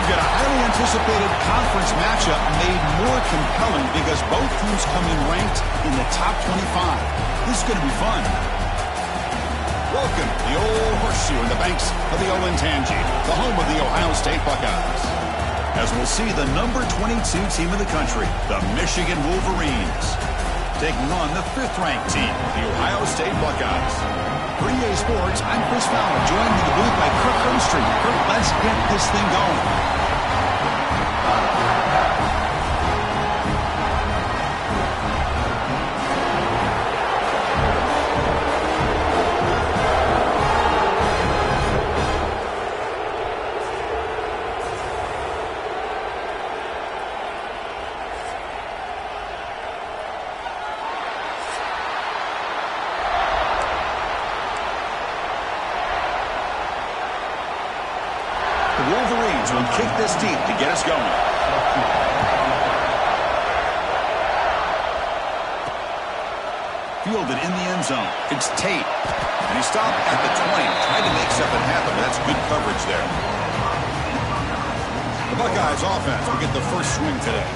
We've got a highly anticipated conference matchup made more compelling because both teams come in ranked in the top 25. This is going to be fun. Welcome to the old horseshoe in the banks of the Olentangy, the home of the Ohio State Buckeyes. As we'll see the number 22 team in the country, the Michigan Wolverines, taking on the 5th-ranked team, the Ohio State Buckeyes. For EA Sports, I'm Chris Fowler, joined in the booth by Kirk Hermstreet. Kirk, let's get this thing going. The Wolverines will kick this deep to get us going. Fielded in the end zone. It's Tate. And he stopped at the 20. Tried to make something happen, but that's good coverage there. The Buckeyes offense will get the first swing today.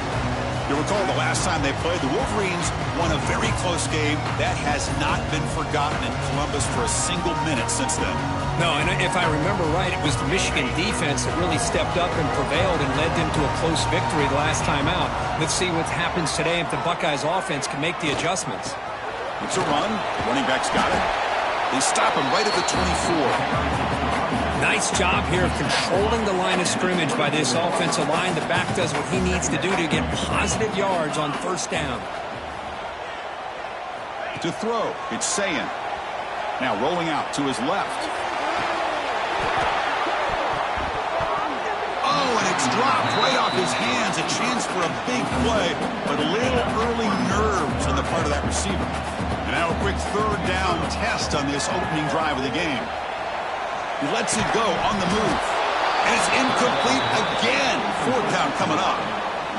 You'll recall the last time they played, the Wolverines won a very close game. That has not been forgotten in Columbus for a single minute since then. No, and if I remember right, it was the Michigan defense that really stepped up and prevailed and led them to a close victory the last time out. Let's see what happens today if the Buckeyes offense can make the adjustments. It's a run. The running back's got it. They stop him right at the 24. Nice job here of controlling the line of scrimmage by this offensive line. The back does what he needs to do to get positive yards on first down. To throw, it's Sayin. Now rolling out to his left. Oh, and it's dropped right off his hands. A chance for a big play, but a little early nerves on the part of that receiver. And now a quick third down test on this opening drive of the game. He lets it go on the move. And it's incomplete again. 4th down coming up.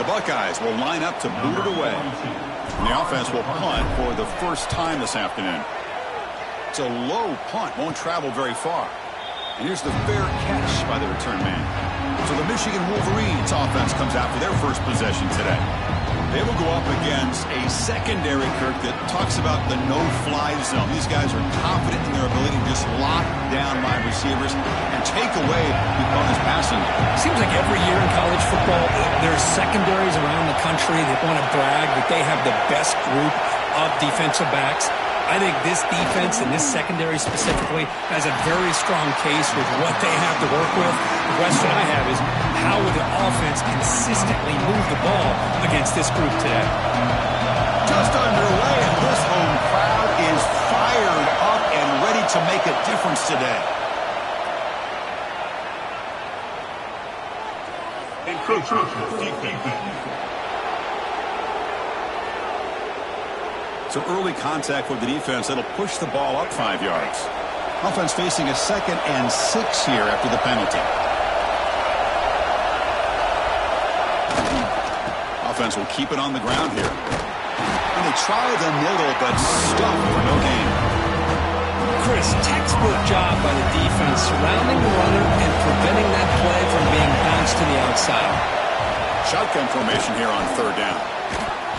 The Buckeyes will line up to boot it away. And the offense will punt for the first time this afternoon. It's a low punt. Won't travel very far. And here's the fair catch by the return man. So the Michigan Wolverines offense comes out for their first possession today. They will go up against a secondary, Kirk, that talks about the no-fly zone. These guys are confident in their ability to just lock down wide receivers and take away the opponent's passing. Seems like every year in college football, there's secondaries around the country that want to brag that they have the best group of defensive backs. I think this defense and this secondary specifically has a very strong case with what they have to work with. The question I have is, how will the offense consistently move the ball against this group today? Just underway, and this home crowd is fired up and ready to make a difference today. So early contact with the defense that'll push the ball up 5 yards. Offense facing a 2nd and 6 here after the penalty. Offense will keep it on the ground here. And they try the middle, but stuffed for no gain. Chris, textbook job by the defense surrounding the runner and preventing that play from being bounced to the outside. Shotgun formation here on 3rd down.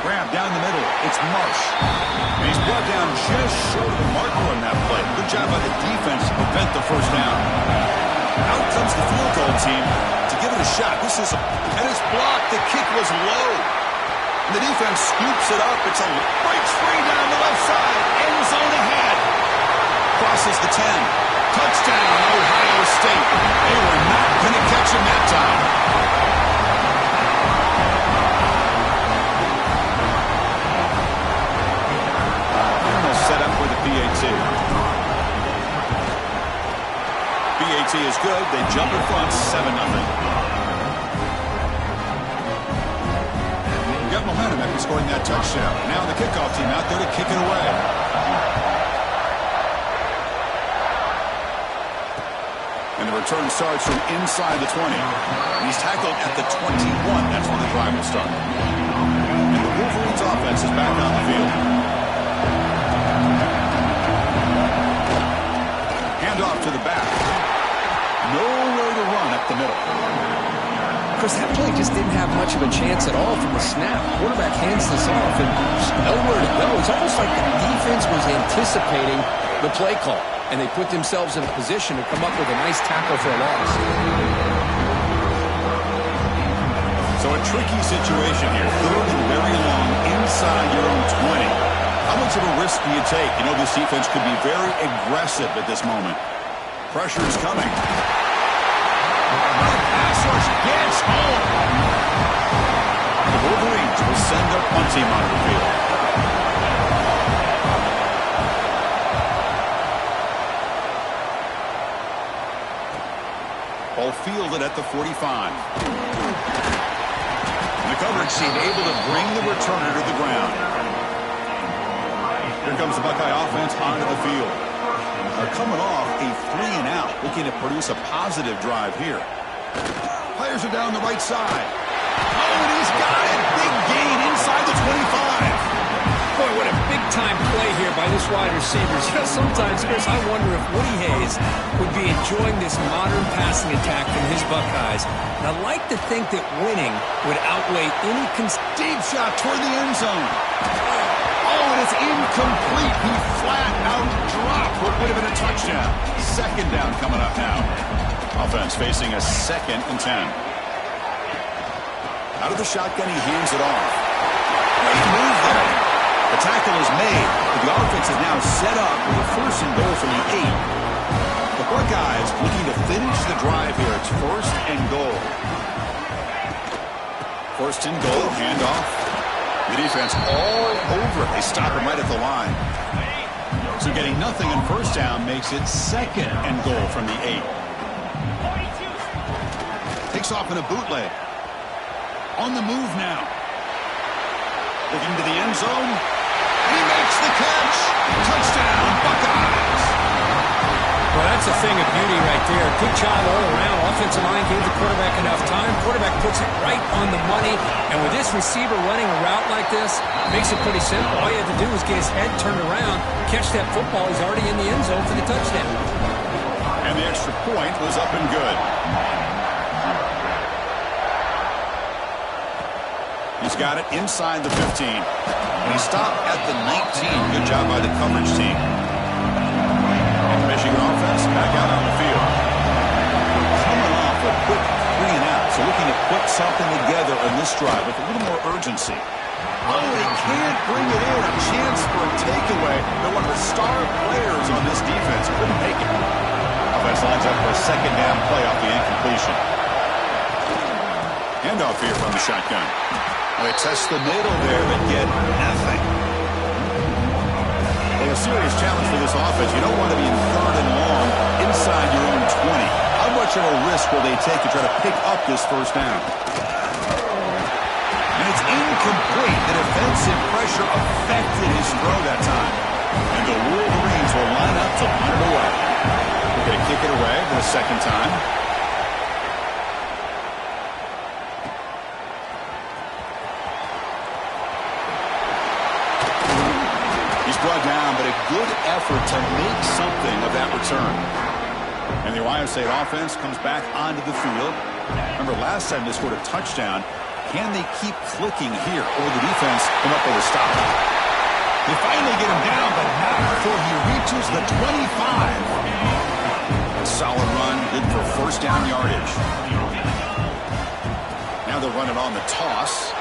Grab down the middle. It's Marsh. And he's brought down just short of the marker on that play. Good job by the defense to prevent the first down. Out comes the field goal team to give it a shot. And it's blocked. The kick was low. And the defense scoops it up. It's a breaks free down the left side. End zone ahead. Crosses the 10. Touchdown, Ohio State. They were not going to catch him that time. Set up for the PAT. PAT is good. They jump in front, 7-0. We got momentum after scoring that touchdown. Now the kickoff team out there to kick it away. And the return starts from inside the 20. And he's tackled at the 21. That's when the drive will start. And the Wolverines offense is back on the field. Hand off to the back. Nowhere to run up the middle. Chris, that play just didn't have much of a chance at all from the snap. Quarterback hands this off, and there's nowhere to go. It's almost like the defense was anticipating the play call, and they put themselves in a position to come up with a nice tackle for a loss. So a tricky situation here. Third and very long inside your own 20. How much of a risk do you take? You know, this defense could be very aggressive at this moment. Pressure is coming. Pass rush gets home. The Wolverines will send their punt team onto the field. Ball fielded at the 45. The coverage team able to bring the returner to the ground. Here comes the Buckeye offense onto the field. They're coming off a 3-and-out, looking to produce a positive drive here. Players are down the right side. Oh, and he's got it. Big gain inside the 25. Boy, what a big-time play here by this wide receiver. You know, sometimes, Chris, I wonder if Woody Hayes would be enjoying this modern passing attack from his Buckeyes. And I like to think that winning would outweigh any... Deep shot toward the end zone. Oh, and it's incomplete. He flat out dropped what would have been a touchdown. Second down coming up now. Offense facing a 2nd and 10. Out of the shotgun, he hands it off. Great move there. The tackle is made, but the offense is now set up with a 1st and goal from the 8. The Buckeyes looking to finish the drive here. It's 1st and goal. 1st and goal, handoff. The defense all over it. They stop him right at the line. So getting nothing on 1st down makes it 2nd and goal from the 8. Takes off in a bootleg. On the move now. Looking to the end zone. He makes the catch. Touchdown, Buckeyes. Well, that's a thing of beauty right there. Good job all around. Offensive line gave the quarterback enough time. Quarterback puts it right on the money. And with this receiver running a route like this, makes it pretty simple. All you have to do is get his head turned around, catch that football. He's already in the end zone for the touchdown. And the extra point was up and good. He's got it inside the 15. And he stopped at the 19. Good job by the coverage team. And the Michigan offense back out on the field. Coming off a quick 3-and-out. So looking to put something together in this drive with a little more urgency. Oh, they can't bring it in. A chance for a takeaway. They're one of the star players on this defense. Couldn't make it. Offense lines up for a 2nd down play off the incompletion. Handoff here from the shotgun. They test the middle there, but get nothing. Well, a serious challenge for this offense. You don't want to be in 3rd and long inside your own 20. How much of a risk will they take to try to pick up this 1st down? And it's incomplete. The defensive pressure affected his throw that time. And the Wolverines will line up to punt it away. They're going to kick it away for the 2nd time. Brought down, but a good effort to make something of that return. And the Ohio State offense comes back onto the field. Remember, last time they scored a touchdown. Can they keep clicking here, or the defense come up with a stop? They finally get him down, but not before he reaches the 25. A solid run, good for 1st down yardage. Now they'll run it on the toss.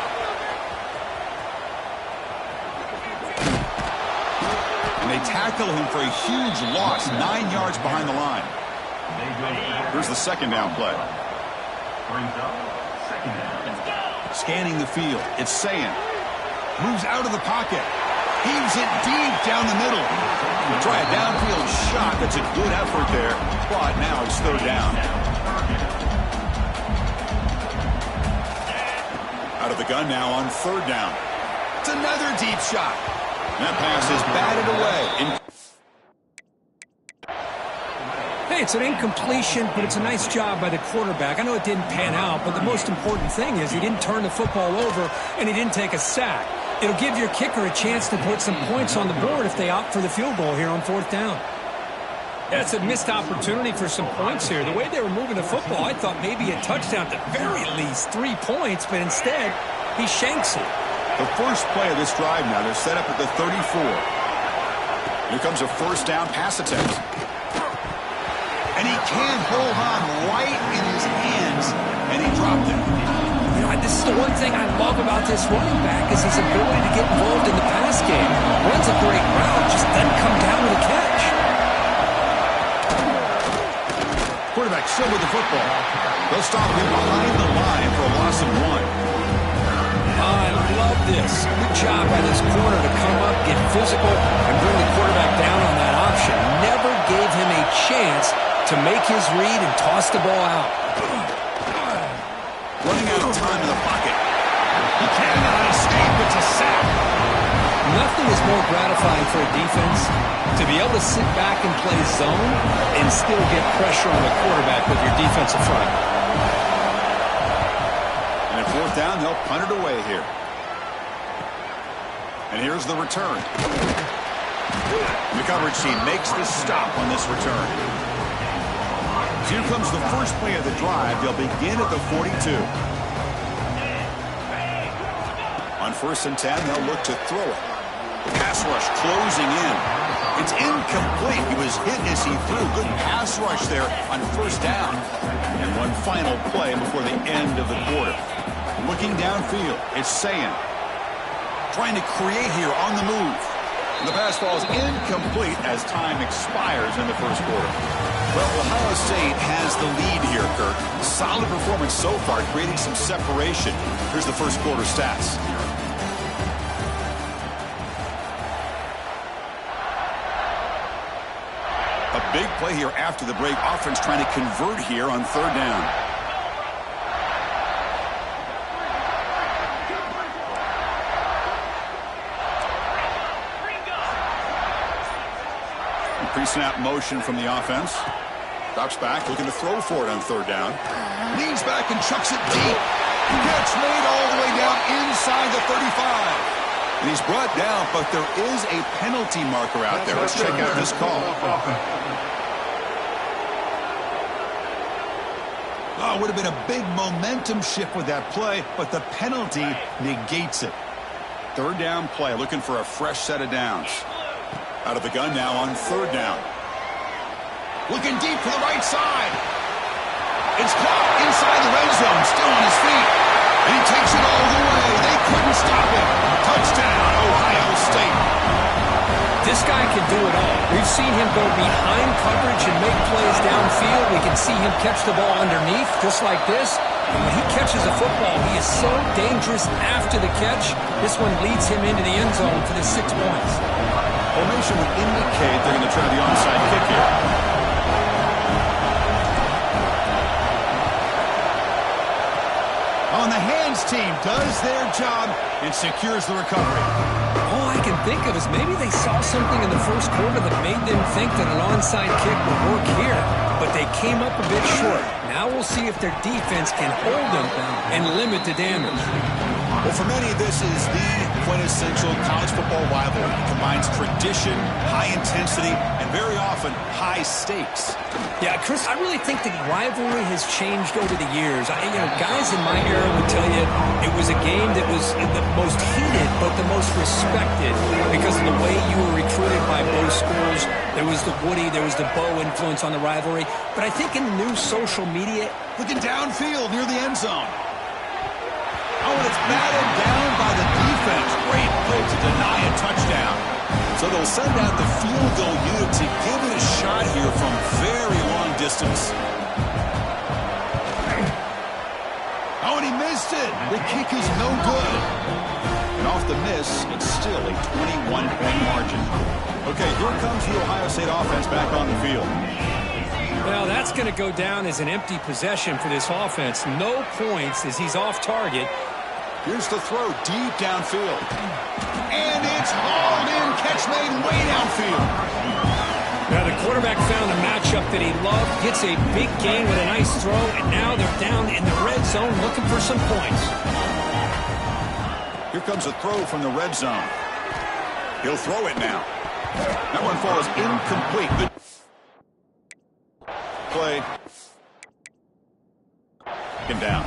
They tackle him for a huge loss, 9 yards behind the line. Here's the 2nd down play. Scanning the field. It's Sayin. Moves out of the pocket. Heaves it deep down the middle. Try a downfield shot. That's a good effort there. But now it's 3rd down. Out of the gun now on 3rd down. It's another deep shot. That pass is batted away. Hey, it's an incompletion, but it's a nice job by the quarterback. I know it didn't pan out, but the most important thing is he didn't turn the football over and he didn't take a sack. It'll give your kicker a chance to put some points on the board if they opt for the field goal here on 4th down. That's a missed opportunity for some points here. The way they were moving the football, I thought maybe a touchdown, at the very least 3 points, but instead, he shanks it. The first play of this drive now, they're set up at the 34. Here comes a first down pass attempt. And he can't hold on right in his hands, and he dropped it. You know, this is the one thing I love about this running back is his ability to get involved in the pass game. Runs a great route, just doesn't come down with a catch. Quarterback still with the football. They'll stop him behind the line for a loss of 1. I love this. Good job by this corner to come up, get physical, and bring the quarterback down on that option. Never gave him a chance to make his read and toss the ball out. Running out of time in the pocket. He cannot escape. It's a sack. Nothing is more gratifying for a defense to be able to sit back and play zone and still get pressure on the quarterback with your defensive front. And at fourth down, they'll punt it away here. And here's the return. The coverage team makes the stop on this return. So here comes the first play of the drive. They'll begin at the 42. On 1st and 10, they'll look to throw it. The pass rush closing in. It's incomplete. He was hit as he threw. Good pass rush there on 1st down. And one final play before the end of the quarter. Looking downfield, it's Sayan. Trying to create here on the move. And the pass falls incomplete as time expires in the first quarter. Well, Ohio State has the lead here, Kirk. Solid performance so far, creating some separation. Here's the first quarter stats. A big play here after the break. Offense trying to convert here on 3rd down. Pre-snap motion from the offense. Drops back, looking to throw for it on 3rd down. Leans back and chucks it deep. Catch made all the way down inside the 35. And he's brought down, but there is a penalty marker out there. Let's check out this call. Oh, it would have been a big momentum shift with that play, but the penalty negates it. 3rd down play, looking for a fresh set of downs. Out of the gun now on 3rd down. Looking deep for the right side. It's caught inside the red zone, still on his feet. And he takes it all the way. They couldn't stop him. Touchdown, Ohio State. This guy can do it all. We've seen him go behind coverage and make plays downfield. We can see him catch the ball underneath, just like this. And when he catches a football, he is so dangerous after the catch. This one leads him into the end zone for the 6 points. Formation would indicate they're going to try the onside kick here. On the hands team does their job and secures the recovery. All I can think of is maybe they saw something in the first quarter that made them think that an onside kick would work here, but they came up a bit short. Now we'll see if their defense can hold them and limit the damage. Well, for many, this is the quintessential college football rivalry. It combines tradition, high intensity, and very often high stakes. Yeah, Chris, I really think the rivalry has changed over the years. Guys in my era would tell you it was a game that was the most heated, but the most respected because of the way you were recruited by both schools. There was the Woody, there was the Bo influence on the rivalry. But I think in the new social media, looking downfield near the end zone. Oh, and it's batted down by the defense. Great play to deny a touchdown. So they'll send out the field goal unit to give it a shot here from very long distance. Oh, and he missed it. The kick is no good. And off the miss, it's still a 21-point margin. Okay, here comes the Ohio State offense back on the field. Well, that's going to go down as an empty possession for this offense. No points as he's off target. Here's the throw deep downfield. And it's hauled in. Catch made way downfield. Now the quarterback found a matchup that he loved, gets a big gain with a nice throw, and now they're down in the red zone looking for some points. Here comes a throw from the red zone. He'll throw it now. That one falls incomplete. play. Him down.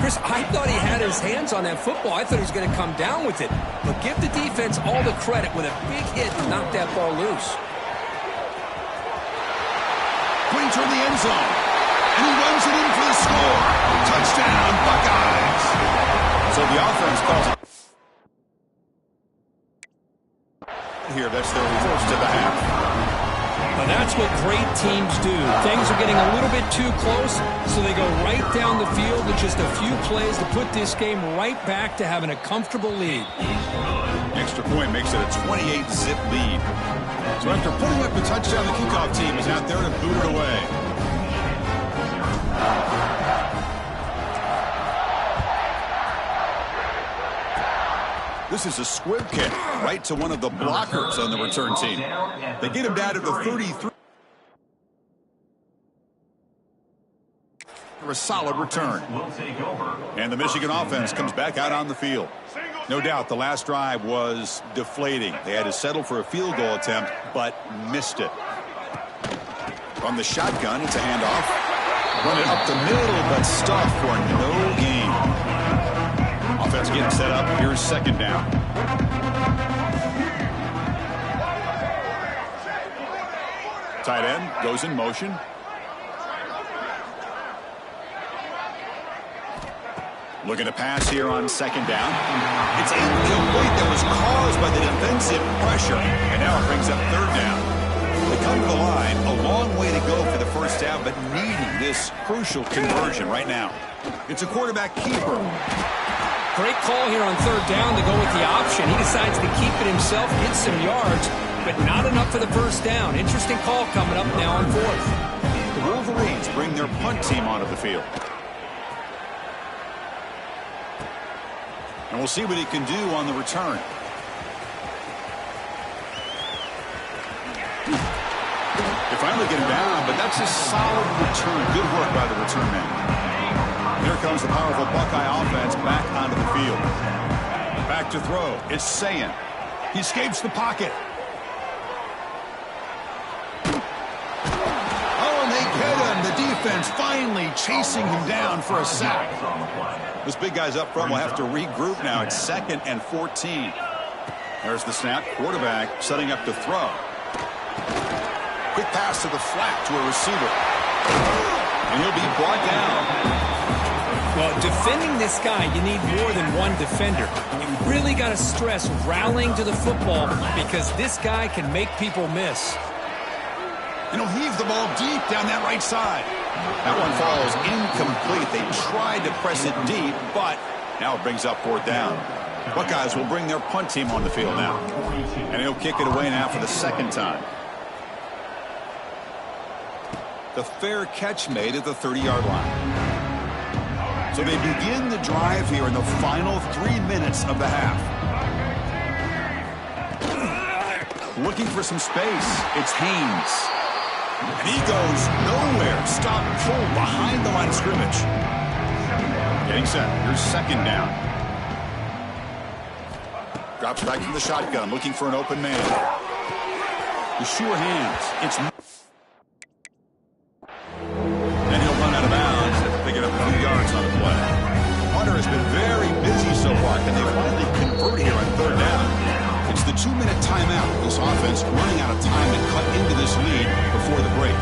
Chris, I thought he had his hands on that football. I thought he was going to come down with it. But give the defense all the credit with a big hit to knock that ball loose. Going toward the end zone. And he runs it in for the score. Touchdown, Buckeyes. So the offense calls it. Here, that's their first of the half. Now that's what great teams do. Things are getting a little bit too close, so they go right down the field with just a few plays to put this game right back to having a comfortable lead. Extra point makes it a 28-zip lead. So after putting up the touchdown, the kickoff team is out there to boot it away. This is a squib kick right to one of the blockers on the return team. They get him down to the 33. For a solid return. And the Michigan offense comes back out on the field. No doubt the last drive was deflating. They had to settle for a field goal attempt, but missed it. From the shotgun, it's a handoff. Run it up the middle, but stuffed for no gain. Offense getting set up. Here's second down. Tight end goes in motion. Looking to pass here on second down. It's incomplete. That was caused by the defensive pressure. And now it brings up third down. They come to the line. A long way to go for the first down, but needing this crucial conversion right now. It's a quarterback keeper. Great call here on third down to go with the option. He decides to keep it himself, get some yards, but not enough for the first down. Interesting call coming up now on fourth. The Wolverines bring their punt team onto the field. And we'll see what he can do on the return. They finally get him down, but that's a solid return. Good work by the return man. Here comes the powerful Buckeye offense back onto the field. Back to throw. It's Sayin. He escapes the pocket. Oh, and they get him. The defense finally chasing him down for a sack. This big guy's up front will have to regroup now. It's 2nd and 14. There's the snap. Quarterback setting up to throw. Quick pass to the flat to a receiver. And he'll be brought down. Well, defending this guy, you need more than one defender. You really got to stress rallying to the football because this guy can make people miss. And he'll heave the ball deep down that right side. That one falls incomplete. They tried to press it deep, but now it brings up fourth down. Buckeyes will bring their punt team on the field now. And he'll kick it away now for the second time. The fair catch made at the 30-yard line. So they begin the drive here in the final 3 minutes of the half. Looking for some space. It's Haynes. And he goes nowhere. Stop pulled behind the line of scrimmage. Getting set. Here's second down. Drops back from the shotgun. Looking for an open man. The sure hands. It's... And he'll run out of bounds after picking up a few yards on the play. Hunter has been very busy so far. Can they finally convert here on third down? It's the 2-minute timeout. This offense running out of time to cut into this lead before the break.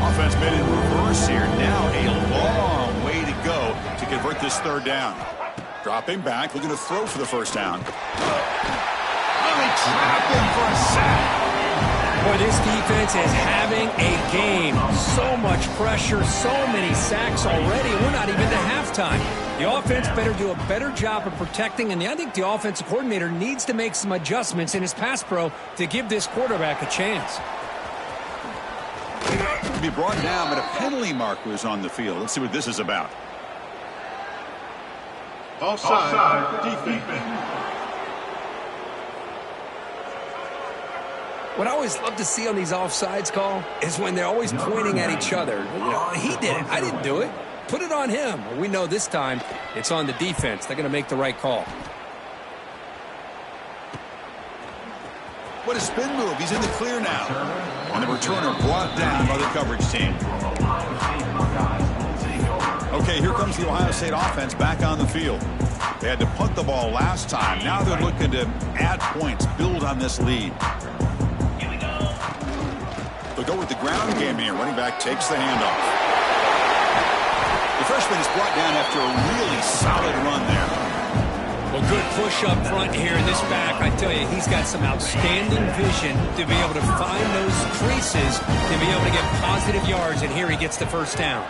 Offense made in reverse here. Now a long way to go to convert this third down. Dropping back, looking to throw for the first down. Oh, they trap him for a sack. Boy, this defense is having a game. So much pressure, so many sacks already. We're not even to halftime. The offense better do a better job of protecting, and I think the offensive coordinator needs to make some adjustments in his pass pro to give this quarterback a chance. To be brought down, but a penalty marker is on the field. Let's see what this is about. Offside. Defense. What I always love to see on these offsides call is when they're always pointing at each other. You know, he did it. I didn't do it. Put it on him. Well, we know this time it's on the defense. They're going to make the right call. What a spin move. He's in the clear now. And the returner brought down by the coverage team. Okay, here comes the Ohio State offense back on the field. They had to punt the ball last time. Now they're looking to add points, build on this lead. They'll go with the ground game here. Running back takes the handoff. The freshman is brought down after a really solid run there. Well, good push up front here in this back. I tell you, he's got some outstanding vision to be able to find those creases, to be able to get positive yards, and here he gets the first down.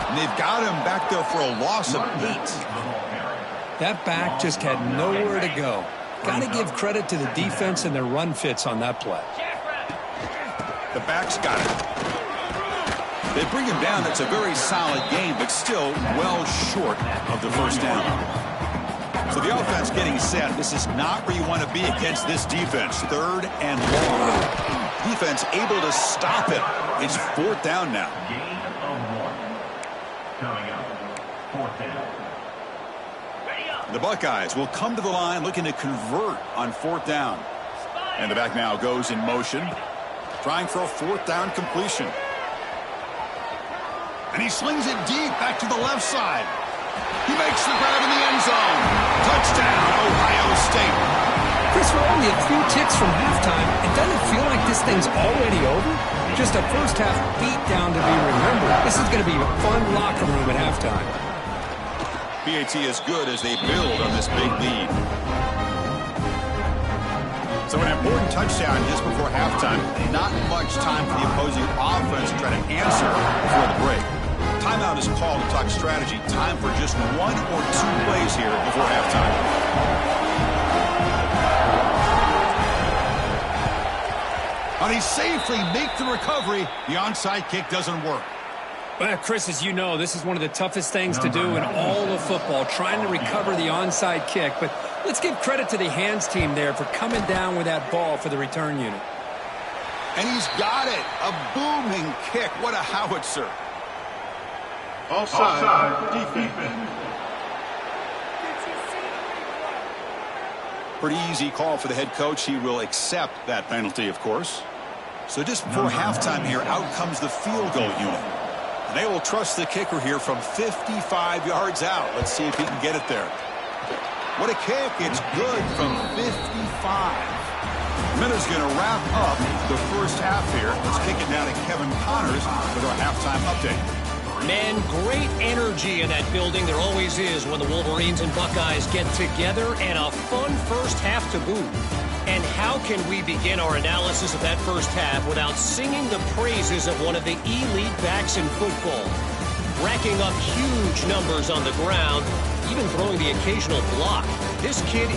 And they've got him back there for a loss of 8. That back just had nowhere to go. Got to give credit to the defense and their run fits on that play. The back's got it. They bring him down. That's a very solid game, but still well short of the first down. So the offense getting set. This is not where you want to be against this defense. 3rd and long. Defense able to stop it. It's 4th down now. The Buckeyes will come to the line looking to convert on 4th down. And the back now goes in motion, trying for a 4th down completion. And he slings it deep back to the left side. He makes the grab in the end zone. Touchdown, Ohio State. Chris, we're only a few ticks from halftime. It doesn't feel like this thing's already over. Just a first half beatdown to be remembered. This is going to be a fun locker room at halftime. PAT is good as they build on this big lead. So an important touchdown just before halftime. Not much time for the opposing offense to try to answer before the break. Timeout is called to talk strategy. Time for just 1 or 2 plays here before halftime. And he safely make the recovery. The onside kick doesn't work. Well, Chris, as you know, this is one of the toughest things to do in all of football, trying to recover the onside kick. But let's give credit to the hands team there for coming down with that ball for the return unit. And he's got it. A booming kick. What a howitzer. Offside defense. Pretty easy call for the head coach. He will accept that penalty, of course. So just before halftime here, out comes the field goal unit. And they will trust the kicker here from 55 yards out. Let's see if he can get it there. What a kick. It's good from 55. Miller's going to wrap up the first half here. Let's kick it now to Kevin Connors with our halftime update. Man, great energy in that building. There always is when the Wolverines and Buckeyes get together, and a fun first half to boot. And how can we begin our analysis of that first half without singing the praises of one of the elite backs in football? Racking up huge numbers on the ground, even throwing the occasional block. This kid